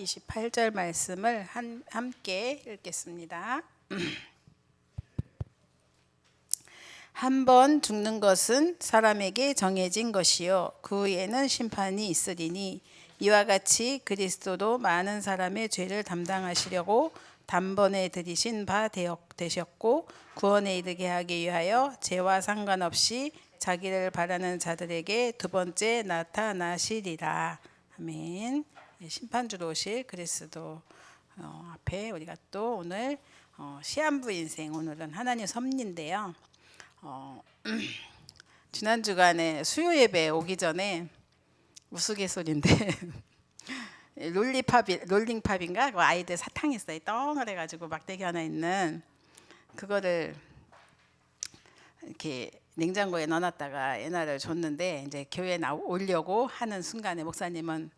28절 말씀을 함께 읽겠습니다. 한 번 죽는 것은 사람에게 정해진 것이요 그 후에는 심판이 있으리니 이와 같이 그리스도도 많은 사람의 죄를 담당하시려고 단번에 들이신 바 되셨고 구원에 이르게 하기 위하여 죄와 상관없이 자기를 바라는 자들에게 두 번째 나타나시리라. 아멘. 심판주로 오실 그리스도 앞에 우리가 또 오늘 시한부 인생, 오늘은 하나님 섭리인데요. 지난 주간에 수요 예배 오기 전에 우스갯소리인데 롤링팝인가? 그 아이들 사탕했어요. 덩을 해가지고 막대기 하나 있는 그거를 이렇게 냉장고에 넣어놨다가 옛날에 줬는데 이제 교회에 오려고 하는 순간에 목사님은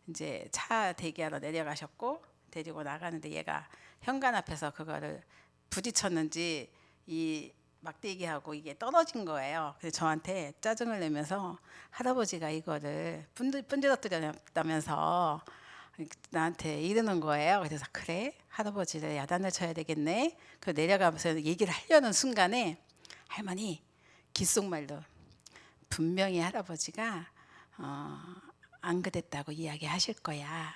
이제 차 대기하러 내려가셨고 데리고 나가는데 얘가 현관 앞에서 그거를 부딪혔는지 이 막대기하고 이게 떨어진 거예요. 그래서 저한테 짜증을 내면서 할아버지가 이거를 분질러뜨렸다면서 나한테 이러는 거예요. 그래서 그래? 할아버지를 야단을 쳐야 되겠네. 그 내려가면서 얘기를 하려는 순간에 할머니 귓속말로 분명히 할아버지가 안 그랬다고 이야기하실 거야.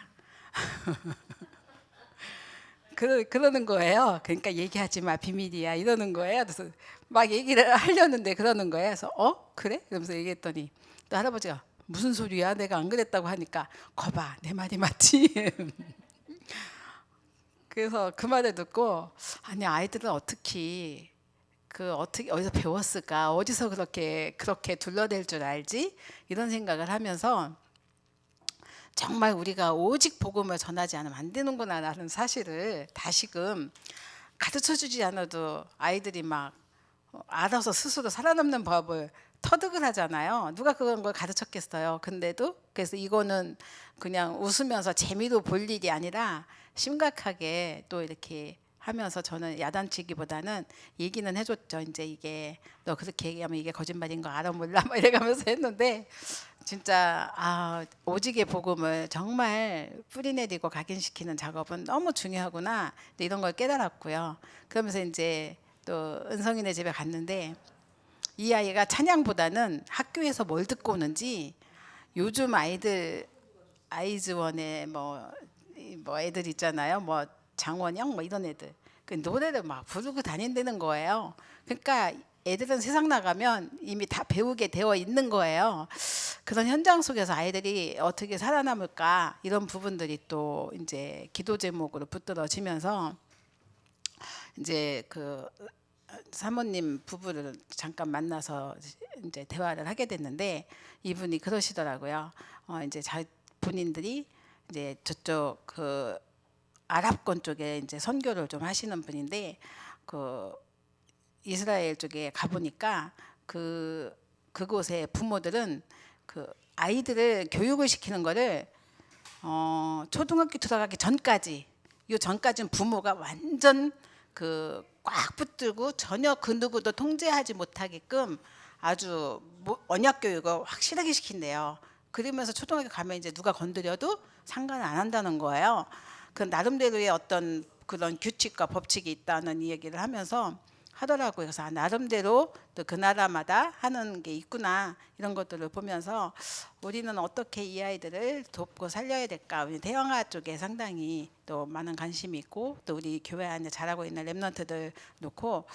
그러는 거예요. 그러니까 얘기하지 마, 비밀이야 이러는 거예요. 그래서 막 얘기를 하려는데 그러는 거예요. 그래서 그래? 그러면서 얘기했더니 또 할아버지가 무슨 소리야? 내가 안 그랬다고 하니까 거봐 내 말이 맞지? 그래서 그 말을 듣고 아니 아이들은 어떻게 어디서 배웠을까? 어디서 그렇게 둘러댈 줄 알지? 이런 생각을 하면서 정말 우리가 오직 복음을 전하지 않으면 안 되는구나라는 사실을 다시금 가르쳐주지 않아도 아이들이 막 알아서 스스로 살아남는 법을 터득을 하잖아요. 누가 그런 걸 가르쳤겠어요. 근데도 그래서 이거는 그냥 웃으면서 재미로 볼 일이 아니라 심각하게 또 이렇게 하면서 저는 야단치기보다는 얘기는 해줬죠. 이제 이게 너 그렇게 얘기하면 이게 거짓말인 거 알아 몰라 막 이래가면서 했는데 진짜 오직의 복음을 정말 뿌리내리고 각인시키는 작업은 너무 중요하구나 이런 걸 깨달았고요. 그러면서 이제 또 은성이네 집에 갔는데 이 아이가 찬양보다는 학교에서 뭘 듣고 오는지 요즘 아이즈원에 뭐 애들 있잖아요. 뭐 장원영 뭐 이런 애들 그 노래를 막 부르고 다닌다는 거예요. 그러니까 애들은 세상 나가면 이미 다 배우게 되어 있는 거예요. 그런 현장 속에서 아이들이 어떻게 살아남을까 이런 부분들이 또 이제 기도 제목으로 붙들어지면서 이제 그 사모님 부부를 잠깐 만나서 이제 대화를 하게 됐는데 이분이 그러시더라고요. 이제 본인들이 이제 저쪽 그 아랍권 쪽에 이제 선교를 좀 하시는 분인데 그 이스라엘 쪽에 가보니까 그곳의 부모들은 그 아이들을 교육을 시키는 거를 초등학교 들어가기 전까지는 부모가 완전 꽉 붙들고 전혀 그 누구도 통제하지 못하게끔 아주 언약 교육을 확실하게 시킨대요. 그러면서 초등학교 가면 이제 누가 건드려도 상관을 안 한다는 거예요. 그 나름대로의 어떤 그런 규칙과 법칙이 있다는 얘기를 하면서 하더라고요. 그래서 나름대로 또 그 나라마다 하는 게 있구나 이런 것들을 보면서 우리는 어떻게 이 아이들을 돕고 살려야 될까? 우리 대형아 쪽에 상당히 또 많은 관심이 있고 또 우리 교회 안에 자라고 있는 렘넌트들 놓고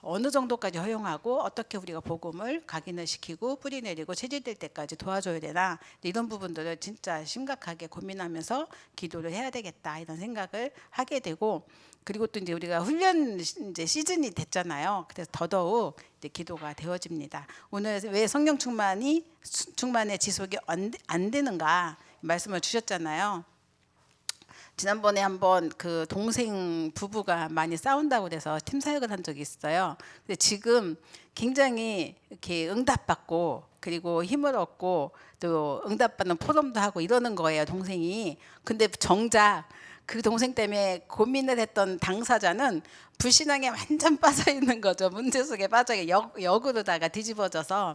어느 정도까지 허용하고 어떻게 우리가 복음을 각인을 시키고 뿌리내리고 체질될 때까지 도와줘야 되나 이런 부분들을 진짜 심각하게 고민하면서 기도를 해야 되겠다 이런 생각을 하게 되고 그리고 또 이제 우리가 훈련 이제 시즌이 됐잖아요. 그래서 더더욱 이제 기도가 되어집니다. 오늘 왜 성령 충만의 지속이 안 되는가 말씀을 주셨잖아요. 지난번에 한번 그 동생 부부가 많이 싸운다고 그래서 팀 사역을 한 적이 있어요. 근데 지금 굉장히 이렇게 응답받고 그리고 힘을 얻고 또 응답받는 포럼도 하고 이러는 거예요, 동생이. 근데 정작 그 동생 때문에 고민을 했던 당사자는 불신앙에 완전 빠져 있는 거죠. 문제 속에 빠져 역으로다가 뒤집어져서.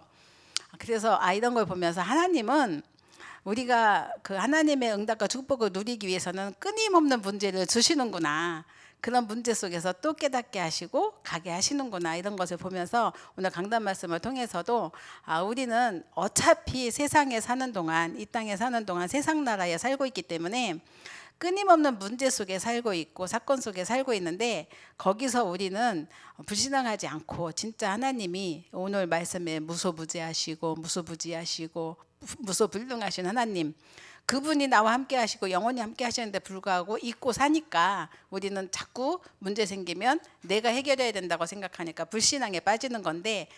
그래서 이런 걸 보면서 하나님은 우리가 그 하나님의 응답과 축복을 누리기 위해서는 끊임없는 문제를 주시는구나. 그런 문제 속에서 또 깨닫게 하시고 가게 하시는구나. 이런 것을 보면서 오늘 강단 말씀을 통해서도 우리는 어차피 세상에 사는 동안, 이 땅에 사는 동안 세상 나라에 살고 있기 때문에 끊임없는 문제 속에 살고 있고 사건 속에 살고 있는데, 거기서 우리는 불신앙하지 않고 진짜 하나님이 오늘 말씀에 무소부지하시고 무소불능하신 하나님, 그분이 나와 함께 하시고 영원히 함께 하시는데 불구하고 잊고 사니까 우리는 자꾸 문제 생기면 내가 해결해야 된다고 생각하니까 불신앙에 빠지는 건데,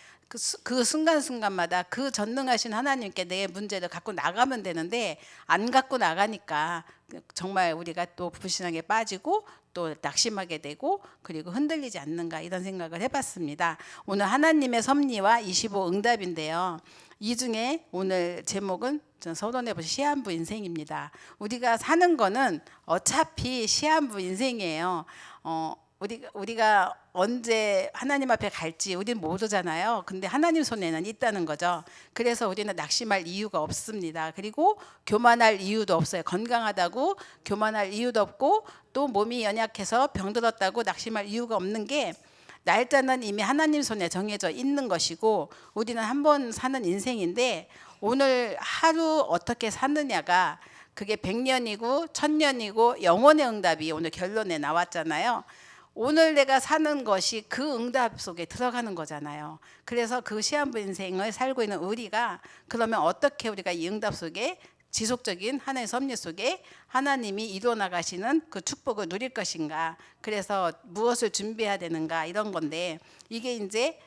그 순간순간마다 그 전능하신 하나님께 내 문제를 갖고 나가면 되는데 안 갖고 나가니까 정말 우리가 또 불신앙에 빠지고 또 낙심하게 되고 그리고 흔들리지 않는가, 이런 생각을 해봤습니다. 오늘 하나님의 섭리와 25 응답인데요. 이 중에 오늘 제목은 서론해보신 시한부 인생입니다. 우리가 사는 거는 어차피 시한부 인생이에요. 우리가 언제 하나님 앞에 갈지 우리는 모르잖아요. 근데 하나님 손에는 있다는 거죠. 그래서 우리는 낙심할 이유가 없습니다. 그리고 교만할 이유도 없어요. 건강하다고 교만할 이유도 없고, 또 몸이 연약해서 병들었다고 낙심할 이유가 없는 게, 날짜는 이미 하나님 손에 정해져 있는 것이고, 우리는 한 번 사는 인생인데 오늘 하루 어떻게 사느냐가 그게 100년이고 1000년이고 영원의 응답이 오늘 결론에 나왔잖아요. 오늘 내가 사는 것이 그 응답 속에 들어가는 거잖아요. 그래서 그 시한부 인생을 살고 있는 우리가 그러면 어떻게 우리가 이 응답 속에 지속적인 하나님의 섭리 속에 하나님이 이루어 나가시는 그 축복을 누릴 것인가, 그래서 무엇을 준비해야 되는가, 이런 건데, 이게 이제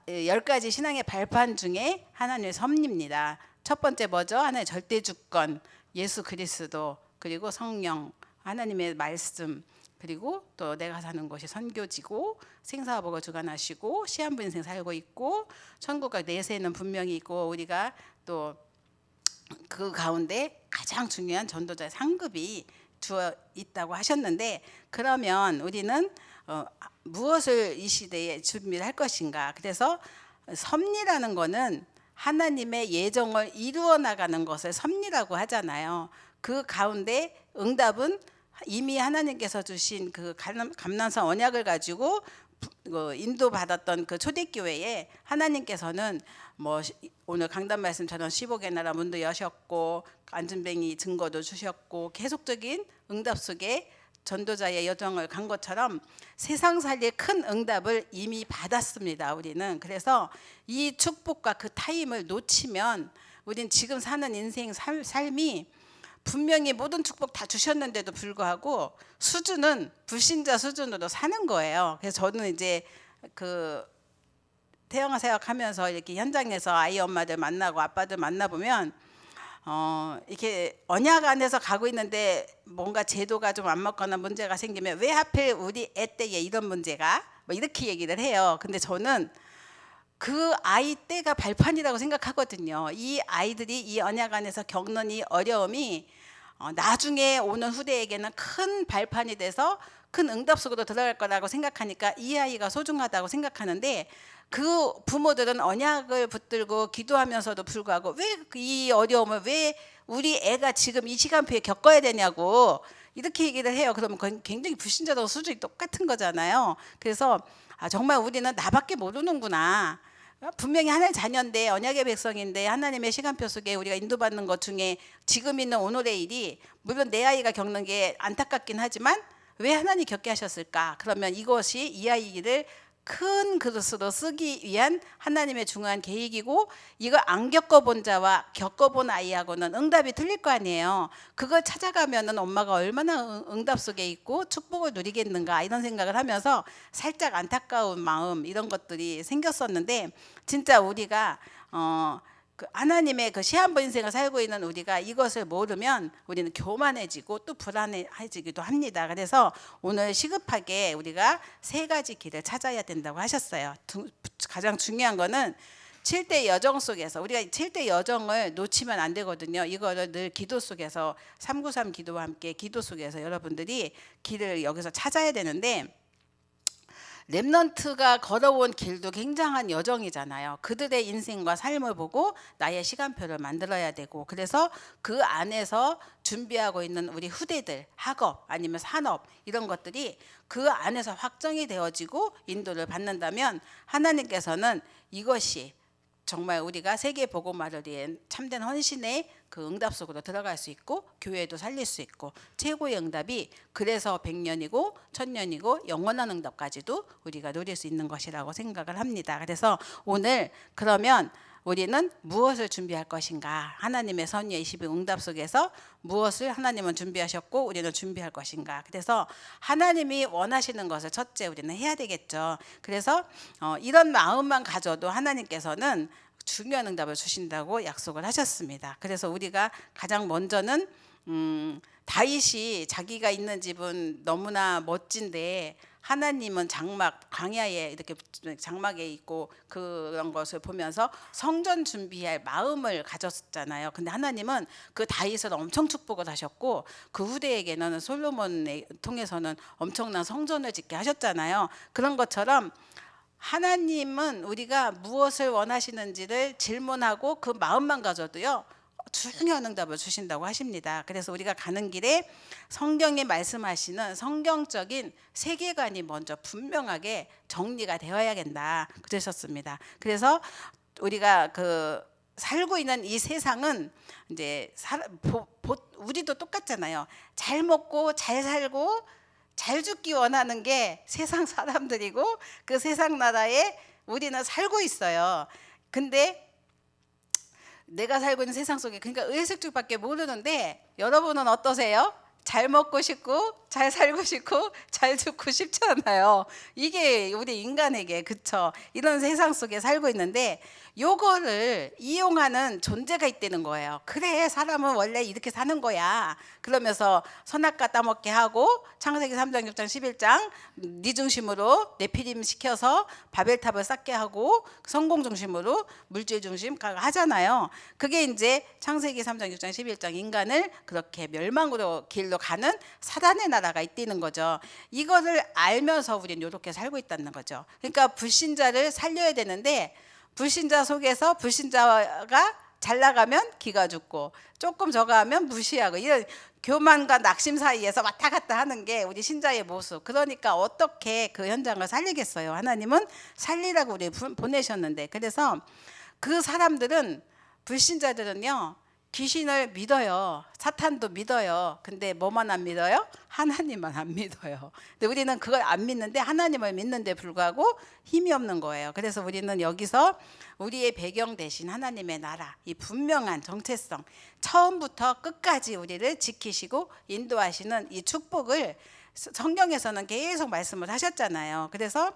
10가지 신앙의 발판 중에 하나님의 섭리입니다. 첫 번째 뭐죠? 하나님의 절대 주권, 예수 그리스도, 그리고 성령, 하나님의 말씀, 그리고 또 내가 사는 곳이 선교지고 생사복을 주관하시고 시한부 인생 살고 있고 천국과 내세는 분명히 있고, 우리가 또 그 가운데 가장 중요한 전도자의 상급이 주어 있다고 하셨는데, 그러면 우리는 무엇을 이 시대에 준비를 할 것인가. 그래서 섭리라는 거는 하나님의 예정을 이루어 나가는 것을 섭리라고 하잖아요. 그 가운데 응답은 이미 하나님께서 주신 그 감람산 언약을 가지고 인도받았던 그 초대교회에 하나님께서는 뭐 오늘 강단 말씀처럼 15개 나라 문도 여셨고 안전뱅이 증거도 주셨고 계속적인 응답 속에 전도자의 여정을 간 것처럼 세상 살리의 큰 응답을 이미 받았습니다. 우리는. 그래서 이 축복과 그 타임을 놓치면 우린 지금 사는 인생 삶이 분명히 모든 축복 다 주셨는데도 불구하고 수준은 불신자 수준으로 사는 거예요. 그래서 저는 이제 그 태영아 사역하면서 이렇게 현장에서 아이 엄마들 만나고 아빠들 만나보면 이렇게 언약 안에서 가고 있는데 뭔가 제도가 좀 안 맞거나 문제가 생기면 왜 하필 우리 애 때에 이런 문제가, 뭐 이렇게 얘기를 해요. 근데 저는 그 아이 때가 발판이라고 생각하거든요. 이 아이들이 이 언약 안에서 겪는 이 어려움이 나중에 오는 후대에게는 큰 발판이 돼서 큰 응답 속으로 들어갈 거라고 생각하니까 이 아이가 소중하다고 생각하는데, 그 부모들은 언약을 붙들고 기도하면서도 불구하고 왜 이 어려움을 왜 우리 애가 지금 이 시간표에 겪어야 되냐고 이렇게 얘기를 해요. 그러면 굉장히 불신자도 수준이 똑같은 거잖아요. 그래서 정말 우리는 나밖에 모르는구나. 분명히 하나님의 자녀인데 언약의 백성인데 하나님의 시간표 속에 우리가 인도받는 것 중에 지금 있는 오늘의 일이, 물론 내 아이가 겪는 게 안타깝긴 하지만 왜 하나님이 겪게 하셨을까? 그러면 이것이 이 아이를 큰 그릇으로 쓰기 위한 하나님의 중요한 계획이고, 이걸 안 겪어본 자와 겪어본 아이하고는 응답이 틀릴 거 아니에요. 그걸 찾아가면은 엄마가 얼마나 응답 속에 있고 축복을 누리겠는가, 이런 생각을 하면서 살짝 안타까운 마음, 이런 것들이 생겼었는데, 진짜 우리가 그 하나님의 그 시한부 인생을 살고 있는 우리가 이것을 모르면 우리는 교만해지고 또 불안해지기도 합니다. 그래서 오늘 시급하게 우리가 3가지 길을 찾아야 된다고 하셨어요. 가장 중요한 거는 7대 여정 속에서 우리가 7대 여정을 놓치면 안 되거든요. 이거를 늘 기도 속에서 393 기도와 함께 기도 속에서 여러분들이 길을 여기서 찾아야 되는데, 렘넌트가 걸어온 길도 굉장한 여정이잖아요. 그들의 인생과 삶을 보고 나의 시간표를 만들어야 되고, 그래서 그 안에서 준비하고 있는 우리 후대들, 학업 아니면 산업 이런 것들이 그 안에서 확정이 되어지고 인도를 받는다면 하나님께서는 이것이 정말 우리가 세계 복음화를 위한 참된 헌신의 그 응답 속으로 들어갈 수 있고 교회도 살릴 수 있고, 최고의 응답이 그래서 100년이고 1000년이고 영원한 응답까지도 우리가 누릴 수 있는 것이라고 생각을 합니다. 그래서 오늘 그러면 우리는 무엇을 준비할 것인가? 하나님의 선의 22 응답 속에서 무엇을 하나님은 준비하셨고 우리는 준비할 것인가? 그래서 하나님이 원하시는 것을 첫째 우리는 해야 되겠죠. 그래서 이런 마음만 가져도 하나님께서는 중요한 응답을 주신다고 약속을 하셨습니다. 그래서 우리가 가장 먼저는 다윗이 자기가 있는 집은 너무나 멋진데 하나님은 장막 광야에 이렇게 장막에 있고 그런 것을 보면서 성전 준비할 마음을 가졌잖아요. 근데 하나님은 그 다윗을 엄청 축복을 하셨고 그 후대에게는 솔로몬을 통해서는 엄청난 성전을 짓게 하셨잖아요. 그런 것처럼 하나님은 우리가 무엇을 원하시는지를 질문하고 그 마음만 가져도요 중요한 응답을 주신다고 하십니다. 그래서 우리가 가는 길에 성경에 말씀하시는 성경적인 세계관이 먼저 분명하게 정리가 되어야겠다 그러셨습니다. 그래서 우리가 그 살고 있는 이 세상은 이제 우리도 똑같잖아요. 잘 먹고 잘 살고 잘 죽기 원하는 게 세상 사람들이고 그 세상 나라에 우리는 살고 있어요. 근데 내가 살고 있는 세상 속에 그러니까 의식주밖에 모르는데 여러분은 어떠세요? 잘 먹고 싶고 잘 살고 싶고 잘 죽고 싶지 않아요. 이게 우리 인간에게 그쵸? 이런 세상 속에 살고 있는데 요거를 이용하는 존재가 있다는 거예요. 그래 사람은 원래 이렇게 사는 거야. 그러면서 선악과 따먹게 하고 창세기 3장 6장 11장 네 중심으로 네피림 시켜서 바벨탑을 쌓게 하고 성공 중심으로 물질 중심 하잖아요. 그게 이제 창세기 3장 6장 11장 인간을 그렇게 멸망으로 길로 가는 사단의 나라가 있다는 거죠. 이거를 알면서 우리는 이렇게 살고 있다는 거죠. 그러니까 불신자를 살려야 되는데 불신자 속에서 불신자가 잘 나가면 기가 죽고 조금 저거 하면 무시하고 이런 교만과 낙심 사이에서 왔다 갔다 하는 게 우리 신자의 모습. 그러니까 어떻게 그 현장을 살리겠어요? 하나님은 살리라고 우리 보내셨는데, 그래서 그 사람들은 불신자들은요 귀신을 믿어요. 사탄도 믿어요. 근데 뭐만 안 믿어요? 하나님만 안 믿어요. 근데 우리는 그걸 안 믿는데 하나님을 믿는데 불구하고 힘이 없는 거예요. 그래서 우리는 여기서 우리의 배경 대신 하나님의 나라, 이 분명한 정체성, 처음부터 끝까지 우리를 지키시고 인도하시는 이 축복을 성경에서는 계속 말씀을 하셨잖아요. 그래서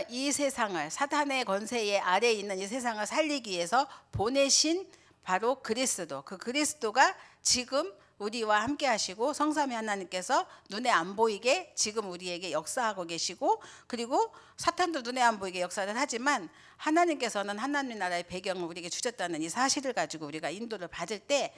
이 세상을 사탄의 권세의 아래에 있는 이 세상을 살리기 위해서 보내신 바로 그리스도, 그 그리스도가 지금 우리와 함께 하시고 성삼위 하나님께서 눈에 안 보이게 지금 우리에게 역사하고 계시고, 그리고 사탄도 눈에 안 보이게 역사를 하지만 하나님께서는 하나님 나라의 배경을 우리에게 주셨다는 이 사실을 가지고 우리가 인도를 받을 때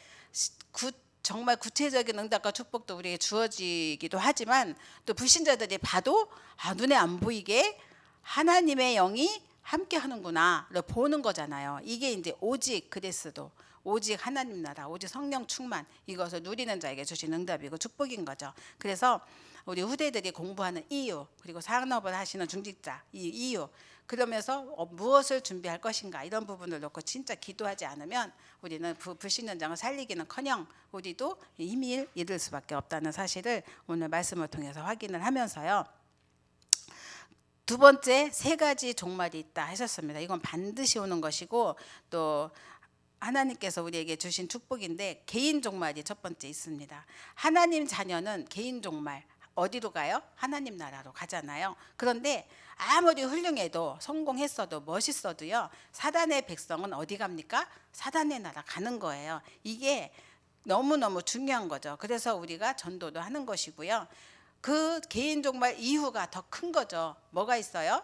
정말 구체적인 응답과 축복도 우리에게 주어지기도 하지만 또 불신자들이 봐도 눈에 안 보이게 하나님의 영이 함께 하는구나를 보는 거잖아요. 이게 이제 오직 그리스도, 오직 하나님 나라, 오직 성령 충만, 이것을 누리는 자에게 주신 응답이고 축복인 거죠. 그래서 우리 후대들이 공부하는 이유, 그리고 산업을 하시는 중직자 이 이유, 그러면서 무엇을 준비할 것인가 이런 부분을 놓고 진짜 기도하지 않으면 우리는 불신 현장을 살리기는커녕 우리도 힘이 잃을 수밖에 없다는 사실을 오늘 말씀을 통해서 확인을 하면서요. 두 번째, 세 가지 종말이 있다 하셨습니다. 이건 반드시 오는 것이고 또 하나님께서 우리에게 주신 축복인데 개인 종말이 첫 번째 있습니다. 하나님 자녀는 개인 종말 어디로 가요? 하나님 나라로 가잖아요. 그런데 아무리 훌륭해도 성공했어도 멋있어도요 사단의 백성은 어디 갑니까? 사단의 나라 가는 거예요. 이게 너무너무 중요한 거죠. 그래서 우리가 전도도 하는 것이고요. 그 개인 종말 이유가 더 큰 거죠. 뭐가 있어요?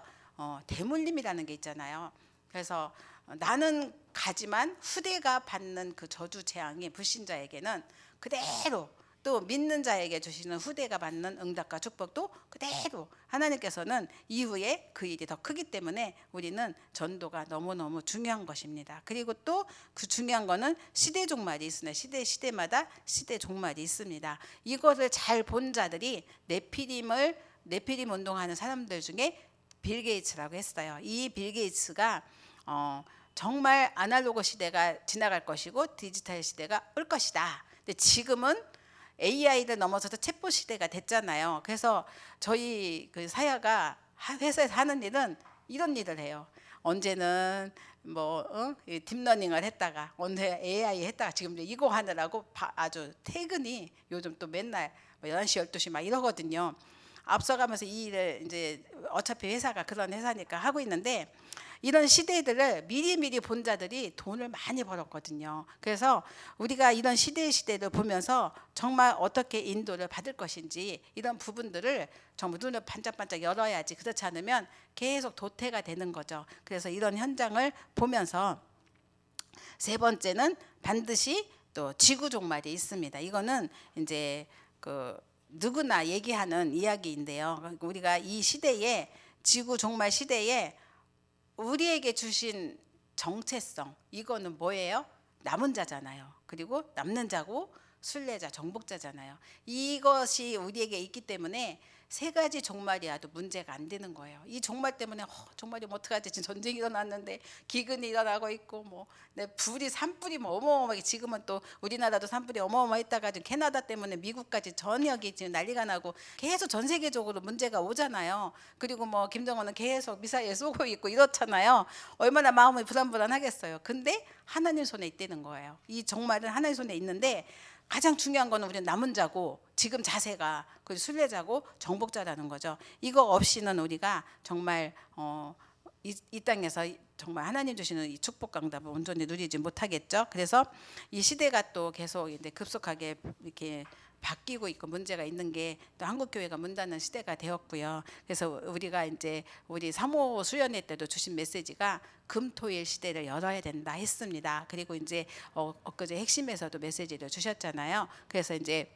대물림이라는 게 있잖아요. 그래서 나는 가지만 후대가 받는 그 저주 재앙이 불신자에게는 그대로 또 믿는 자에게 주시는 후대가 받는 응답과 축복도 그대로 하나님께서는 이후에 그 일이 더 크기 때문에 우리는 전도가 너무너무 중요한 것입니다. 그리고 또 그 중요한 거는 시대 종말이 있으나 시대마다 시대 종말이 있습니다. 이것을 잘 본 자들이 네피림 운동하는 사람들 중에 빌 게이츠라고 했어요. 이 빌 게이츠가 정말 아날로그 시대가 지나갈 것이고 디지털 시대가 올 것이다. 근데 지금은 AI를 넘어서서 챗봇 시대가 됐잖아요. 그래서 저희 그 사야가 회사에서 하는 일은 이런 일을 해요. 언제는 딥러닝을 했다가 언제 AI 했다가 지금 이거 하느라고 아주 퇴근이 요즘 또 맨날 11시 12시 막 이러거든요. 앞서가면서 이 일을 이제 어차피 회사가 그런 회사니까 하고 있는데, 이런 시대들을 미리 본 자들이 돈을 많이 벌었거든요. 그래서 우리가 이런 시대를 보면서 정말 어떻게 인도를 받을 것인지 이런 부분들을 정말 눈을 반짝반짝 열어야지, 그렇지 않으면 계속 도태가 되는 거죠. 그래서 이런 현장을 보면서 세 번째는 반드시 또 지구 종말이 있습니다. 이거는 이제 그 누구나 얘기하는 이야기인데요. 우리가 이 시대에, 지구 종말 시대에 우리에게 주신 정체성, 이거는 뭐예요? 남은 자잖아요. 그리고 남는 자고 순례자, 정복자잖아요. 이것이 우리에게 있기 때문에 세 가지 종말이라도 문제가 안 되는 거예요. 이 종말 때문에 종말이 어떡하지? 지금 전쟁이 일어났는데 기근이 일어나고 있고 불이 산불이 어마어마하게, 지금은 또 우리나라도 산불이 어마어마했다가 지금 캐나다 때문에 미국까지 전역이 지금 난리가 나고 계속 전 세계적으로 문제가 오잖아요. 그리고 김정은은 계속 미사일 쏘고 있고 이렇잖아요. 얼마나 마음이 불안불안하겠어요. 근데 하나님 손에 있다는 거예요. 이 종말은 하나님 손에 있는데 가장 중요한 거는 우리는 남은 자고 지금 자세가 그 순례자고 정복자라는 거죠. 이거 없이는 우리가 정말 이 땅에서 정말 하나님 주시는 이 축복 강답을 온전히 누리지 못하겠죠. 그래서 이 시대가 또 계속 이제 급속하게 이렇게 바뀌고 있고 문제가 있는 게 또 한국 교회가 문 닫는 시대가 되었고요. 그래서 우리가 이제 우리 사모 수련회 때도 주신 메시지가 금토일 시대를 열어야 된다 했습니다. 그리고 이제 엊그제 핵심에서도 메시지를 주셨잖아요. 그래서 이제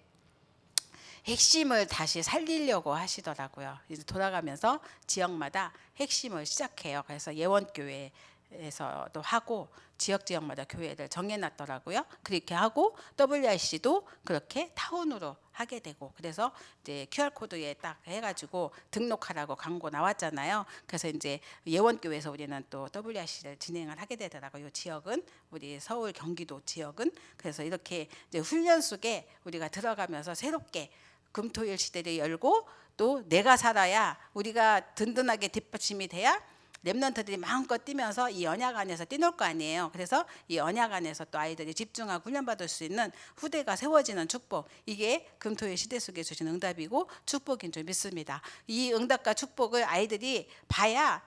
핵심을 다시 살리려고 하시더라고요. 이제 돌아가면서 지역마다 핵심을 시작해요. 그래서 예원교회에서도 하고 지역마다 교회를 정해놨더라고요. 그렇게 하고 WRC도 그렇게 타운으로 하게 되고, 그래서 이제 QR코드에 딱 해가지고 등록하라고 광고 나왔잖아요. 그래서 이제 예원교회에서 우리는 또 WRC를 진행을 하게 되더라고요. 이 지역은 우리 서울 경기도 지역은. 그래서 이렇게 이제 훈련 속에 우리가 들어가면서 새롭게 금토일 시대를 열고, 또 내가 살아야, 우리가 든든하게 뒷받침이 돼야 렘넌트들이 마음껏 뛰면서 이 언약 안에서 뛰놀 거 아니에요. 그래서 이 언약 안에서 또 아이들이 집중하고 훈련받을 수 있는 후대가 세워지는 축복, 이게 금토일 시대 속에 주신 응답이고 축복인 줄 믿습니다. 이 응답과 축복을 아이들이 봐야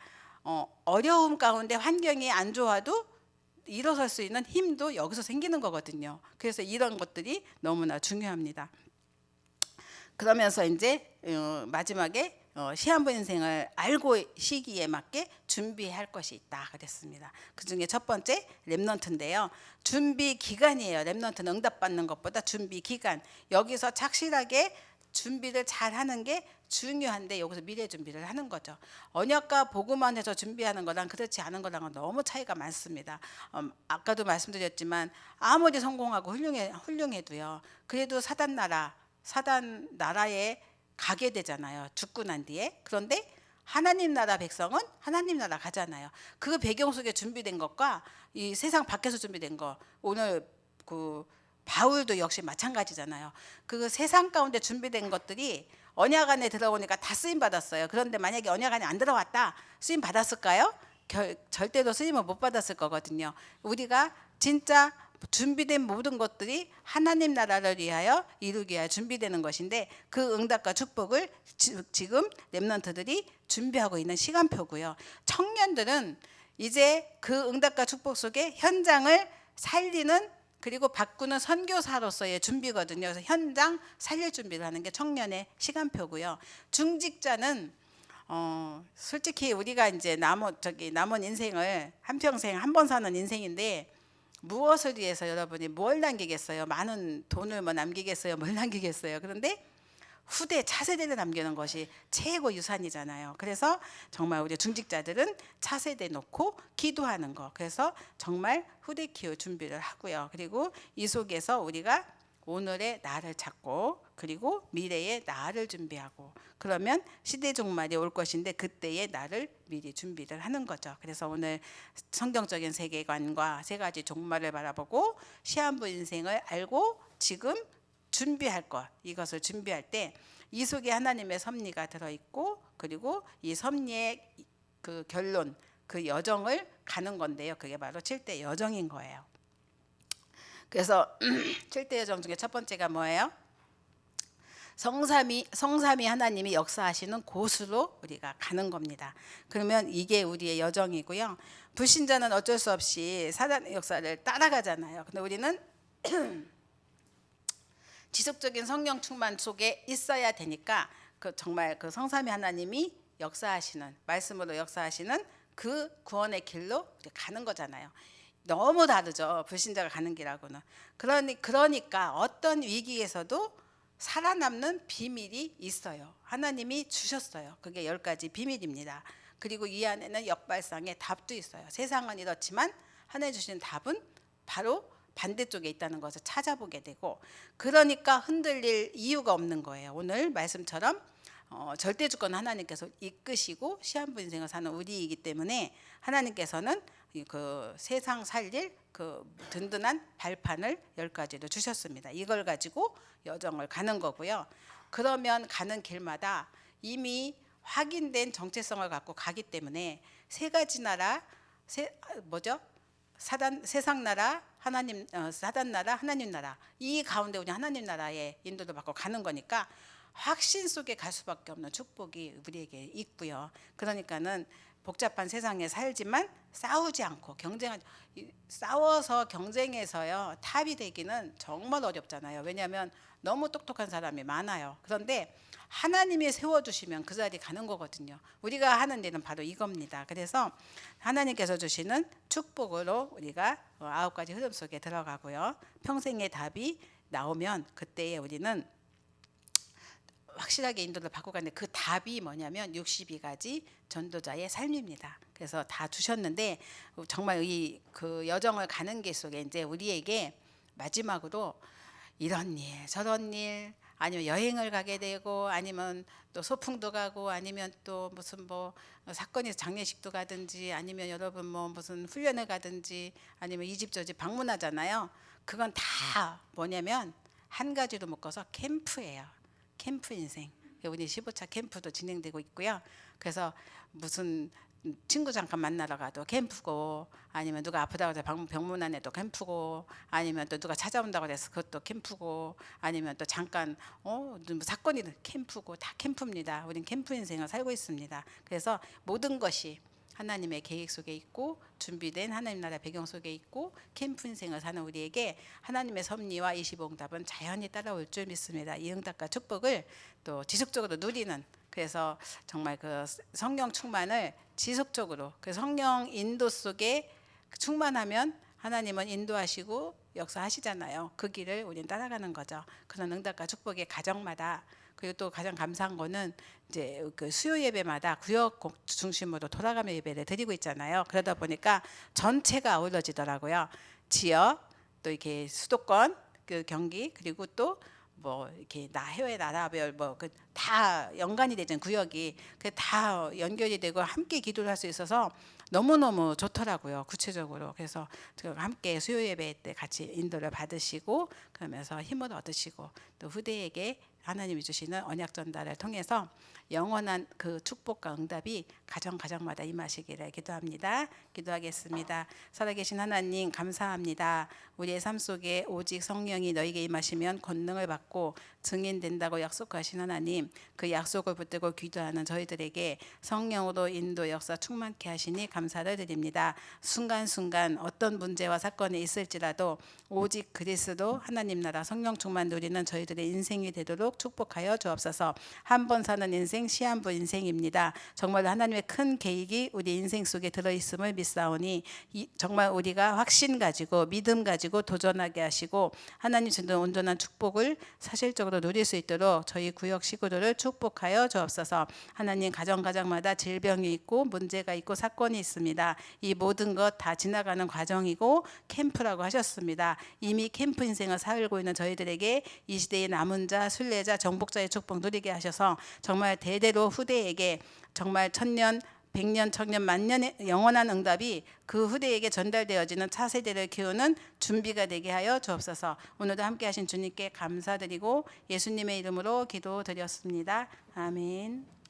어려움 가운데 환경이 안 좋아도 일어설 수 있는 힘도 여기서 생기는 거거든요. 그래서 이런 것들이 너무나 중요합니다. 그러면서 이제 마지막에 시한부 인생을 알고 시기에 맞게 준비할 것이 있다 그랬습니다. 그 중에 첫 번째 렘넌트인데요. 준비 기간이에요. 렘넌트는 응답받는 것보다 준비 기간. 여기서 착실하게 준비를 잘 하는 게 중요한데, 여기서 미래 준비를 하는 거죠. 언약과 복음만 해서 준비하는 거랑 그렇지 않은 거랑은 너무 차이가 많습니다. 아까도 말씀드렸지만 아무리 성공하고 훌륭해도요, 그래도 사단 나라에 가게 되잖아요. 죽고 난 뒤에. 그런데 하나님 나라 백성은 하나님 나라 가잖아요. 그 배경 속에 준비된 것과 이 세상 밖에서 준비된 거, 오늘 그 바울도 역시 마찬가지잖아요. 그 세상 가운데 준비된 것들이 언약 안에 들어오니까 다 쓰임 받았어요. 그런데 만약에 언약 안에 안 들어왔다, 쓰임 받았을까요? 절대로 쓰임을 못 받았을 거거든요. 우리가 진짜 준비된 모든 것들이 하나님 나라를 위하여 이루기 위하여 준비되는 것인데, 그 응답과 축복을 지금 렘넌트들이 준비하고 있는 시간표고요. 청년들은 이제 그 응답과 축복 속에 현장을 살리는, 그리고 바꾸는 선교사로서의 준비거든요. 그래서 현장 살릴 준비를 하는 게 청년의 시간표고요. 중직자는 솔직히 우리가 이제 남은 인생을 한평생 한 번 사는 인생인데, 무엇을 위해서 여러분이 뭘 남기겠어요? 많은 돈을 뭐 남기겠어요? 뭘 남기겠어요? 그런데 후대 차세대를 남기는 것이 최고 유산이잖아요. 그래서 정말 우리 중직자들은 차세대 놓고 기도하는 거. 그래서 정말 후대 키울 준비를 하고요. 그리고 이 속에서 우리가 오늘의 나를 찾고 그리고 미래의 나를 준비하고 그러면 시대 종말이 올 것인데 그때의 나를 미리 준비를 하는 거죠. 그래서 오늘 성경적인 세계관과 세 가지 종말을 바라보고 시한부 인생을 알고 지금 준비할 것, 이것을 준비할 때 이 속에 하나님의 섭리가 들어있고 그리고 이 섭리의 그 결론, 그 여정을 가는 건데요. 그게 바로 7대 여정인 거예요. 그래서 7대 여정 중에 첫 번째가 뭐예요? 성삼위 하나님이 역사하시는 곳으로 우리가 가는 겁니다. 그러면 이게 우리의 여정이고요. 불신자는 어쩔 수 없이 사단의 역사를 따라가잖아요. 근데 우리는 지속적인 성령 충만 속에 있어야 되니까 그 정말 그 성삼위 하나님이 역사하시는 말씀으로 역사하시는 그 구원의 길로 가는 거잖아요. 너무 다르죠. 불신자가 가는 길하고는. 그러니까 어떤 위기에서도 살아남는 비밀이 있어요. 하나님이 주셨어요. 그게 10가지 비밀입니다. 그리고 이 안에는 역발상의 답도 있어요. 세상은 이렇지만 하나님 주신 답은 바로 반대쪽에 있다는 것을 찾아보게 되고 그러니까 흔들릴 이유가 없는 거예요. 오늘 말씀처럼 절대 주권 하나님께서 이끄시고 시한부 인생을 사는 우리이기 때문에 하나님께서는 그 세상 살릴 그 든든한 발판을 10가지를 주셨습니다. 이걸 가지고 여정을 가는 거고요. 그러면 가는 길마다 이미 확인된 정체성을 갖고 가기 때문에 세 가지 나라 세상 나라 하나님 사단 나라 하나님 나라 이 가운데 우리 하나님 나라의 인도를 받고 가는 거니까 확신 속에 갈 수밖에 없는 축복이 우리에게 있고요. 그러니까는 복잡한 세상에 살지만 싸우지 않고 싸워서 경쟁해서요 탑이 되기는 정말 어렵잖아요. 왜냐하면 너무 똑똑한 사람이 많아요. 그런데 하나님이 세워주시면 그 자리 가는 거거든요. 우리가 하는 일은 바로 이겁니다. 그래서 하나님께서 주시는 축복으로 우리가 9가지 흐름 속에 들어가고요. 평생의 답이 나오면 그때에 우리는 확실하게 인도를 받고 가는데 그 답이 뭐냐면 62가지 전도자의 삶입니다. 그래서 다 주셨는데 정말 그 여정을 가는 길 속에 이제 우리에게 마지막으로 이런 일 저런 일 아니면 여행을 가게 되고 아니면 또 소풍도 가고 아니면 또 무슨 뭐 사건이 장례식도 가든지 아니면 여러분 뭐 무슨 훈련을 가든지 아니면 이 집 저 집 방문하잖아요. 그건 다 뭐냐면 한 가지로 묶어서 캠프예요. 캠프 인생. 우리 15차 캠프도 진행되고 있고요. 그래서 무슨 친구 잠깐 만나러 가도 캠프고 아니면 누가 아프다고 해서 병문안에 도 캠프고 아니면 또 누가 찾아온다고 해서 그것도 캠프고 아니면 또 잠깐 사건이든 캠프고 다 캠프입니다. 우린 캠프 인생을 살고 있습니다. 그래서 모든 것이 하나님의 계획 속에 있고 준비된 하나님 나라 배경 속에 있고 캠프 인생을 사는 우리에게 하나님의 섭리와 25응답은 자연히 따라올 줄 믿습니다. 이 응답과 축복을 또 지속적으로 누리는 그래서 정말 그 성령 충만을 지속적으로 그 성령 인도 속에 충만하면 하나님은 인도하시고 역사하시잖아요. 그 길을 우리는 따라가는 거죠. 그런 응답과 축복의 가정마다 그리고 또 가장 감사한 거는 이제 그 수요 예배마다 구역 중심으로 돌아가며 예배를 드리고 있잖아요. 그러다 보니까 전체가 어우러지더라고요. 지역 또 이렇게 수도권 그 경기 그리고 또 뭐 이렇게 해외 나라별 뭐 그 다 연관이 되는 구역이 그 다 연결이 되고 함께 기도를 할 수 있어서 너무너무 좋더라고요. 구체적으로. 그래서 함께 수요 예배 때 같이 인도를 받으시고 그러면서 힘을 얻으시고 또 후대에게 하나님이 주시는 언약 전달을 통해서 영원한 그 축복과 응답이 가정마다 임하시기를 기도합니다. 기도하겠습니다. 살아계신 하나님 감사합니다. 우리의 삶 속에 오직 성령이 너에게 임하시면 권능을 받고 증인된다고 약속하신 하나님 그 약속을 붙들고 기도하는 저희들에게 성령으로 인도 역사 충만케 하시니 감사를 드립니다. 순간순간 어떤 문제와 사건이 있을지라도 오직 그리스도 하나님 나라 성령 충만 누리는 저희들의 인생이 되도록 있도록 축복하여 주옵소서. 한 번 사는 인생 시한부 인생입니다. 정말 하나님의 큰 계획이 우리 인생 속에 들어있음을 믿사오니 정말 우리가 확신 가지고 믿음 가지고 도전하게 하시고 하나님 주는 온전한 축복을 사실적으로 누릴 수 있도록 저희 구역 식구들을 축복하여 주옵소서. 하나님 가정마다 질병이 있고 문제가 있고 사건이 있습니다. 이 모든 것 다 지나가는 과정이고 캠프라고 하셨습니다. 이미 캠프 인생을 살고 있는 저희들에게 이 시대의 남은 자, 순례자, 정복자의 축복 누리게 하셔서 정말 대대로 후대에게 정말 천년, 백년, 천년, 만년의 영원한 응답이 그 후대에게 전달되어지는 차세대를 키우는 준비가 되게 하여 주옵소서. 오늘도 함께 하신 주님께 감사드리고 예수님의 이름으로 기도드렸습니다. 아멘.